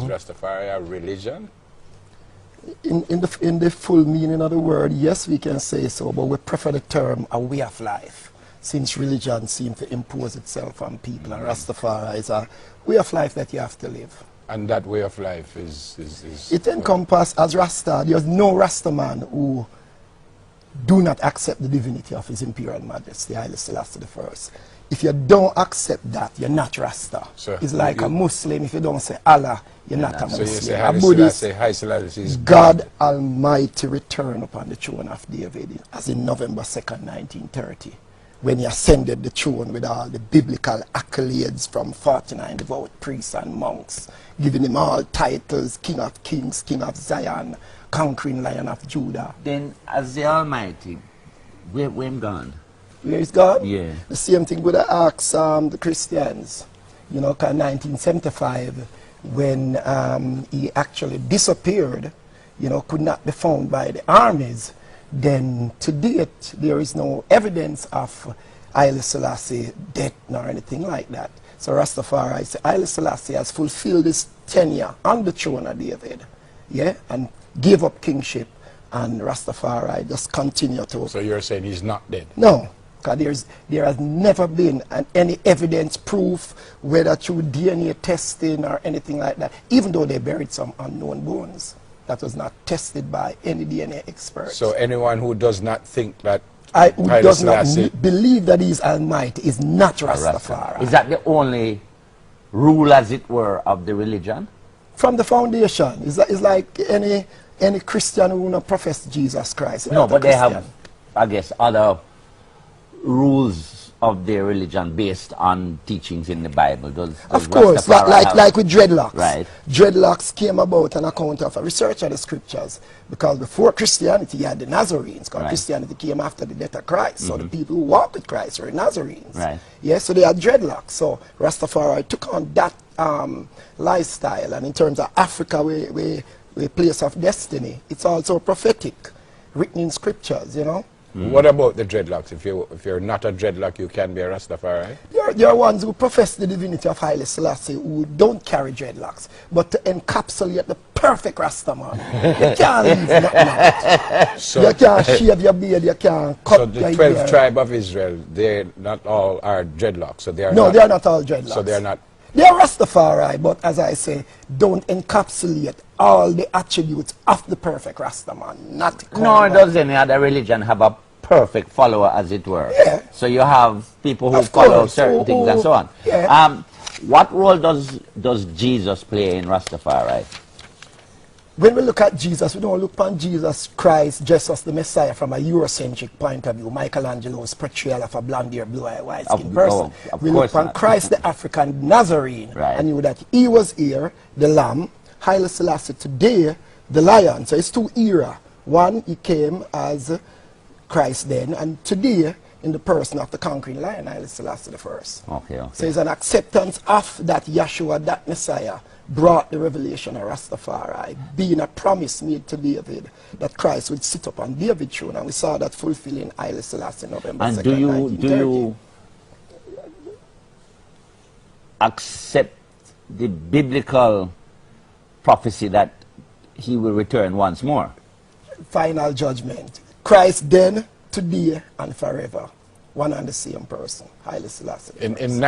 Rastafari a religion? In the full meaning of the word, yes, we can say so, but we prefer the term a way of life, since religion seems to impose itself on people, and Rastafari is a way of life that you have to live. And that way of life is it encompasses, as Rasta, there's no Rasta man who do not accept the divinity of His Imperial Majesty, Haile Selassie I. If you don't accept that, you're not Rasta. So it's like a Muslim, if you don't say Allah, you're not a Muslim. So you say a Buddhist, Haile Selassie is God Almighty returned upon the throne of David, as in November 2nd, 1930, when He ascended the throne with all the biblical accolades from 49 devout priests and monks, giving Him all titles, King of Kings, King of Zion, conquering Lion of Judah. Then, as the Almighty, where Him gone? Where is God? Yeah. The same thing would have asked the Christians, you know, 1975, when He actually disappeared, you know, could not be found by the armies. Then to date, there is no evidence of Haile Selassie death nor anything like that. So Rastafari say Haile Selassie has fulfilled his tenure on the throne of David, yeah, and gave up kingship, and Rastafari just continue to. So you're saying he's not dead? No, because there has never been any evidence, proof, whether through DNA testing or anything like that, even though they buried some unknown bones. That was not tested by any DNA expert. So anyone who does not think that who does not believe that He is Almighty is not Rastafari. Is that the only rule, as it were, of the religion? From the foundation. It's like any Christian who not profess Jesus Christ. No, but they have, I guess, other rules of their religion based on teachings in the Bible. Of course, like with dreadlocks. Right. Dreadlocks came about on account of a research of the scriptures, because before Christianity you had the Nazarenes, because Christianity came after the death of Christ. So the people who walked with Christ were Nazarenes. Right. Yeah, so they had dreadlocks. So Rastafari took on that lifestyle, and in terms of Africa, we place of destiny, it's also prophetic, written in scriptures, you know. What about the dreadlocks? If you're not a dreadlock, you can be a Rastafari? There are ones who profess the divinity of Haile Selassie who don't carry dreadlocks, but to encapsulate the perfect Rastaman, you can't leave nothing out. So you can't shave your beard, you can't cut your hair. So the 12 tribe of Israel, they not all are dreadlocks, so they are no, they are not all dreadlocks. So they are not. They are Rastafari, but as I say, don't encapsulate all the attributes of the perfect Rastaman. Nor does any other religion have a perfect follower, as it were. Yeah. So you have people who follow certain things and so on. Yeah. What role does Jesus play in Rastafari? When we look at Jesus, we don't look upon Jesus Christ just as the Messiah from a Eurocentric point of view, Michelangelo's portrayal of a blonde-haired, blue-eyed, white-skinned person. We look upon Christ the African Nazarene, and knew that He was here, the Lamb, Haile Selassie today, the Lion. So it's two eras. One, He came as Christ then, and today in the person of the conquering Lion, Haile Selassie I. Okay. So it's an acceptance of that Yeshua, that Messiah, brought the revelation of Rastafari, being a promise made to David that Christ would sit upon David's throne, and we saw that fulfilling Haile Selassie November 2nd, 1930. Do you accept the biblical prophecy that He will return once more? Final judgment. Christ then, today, and forever. One and the same person, Haile Selassie. In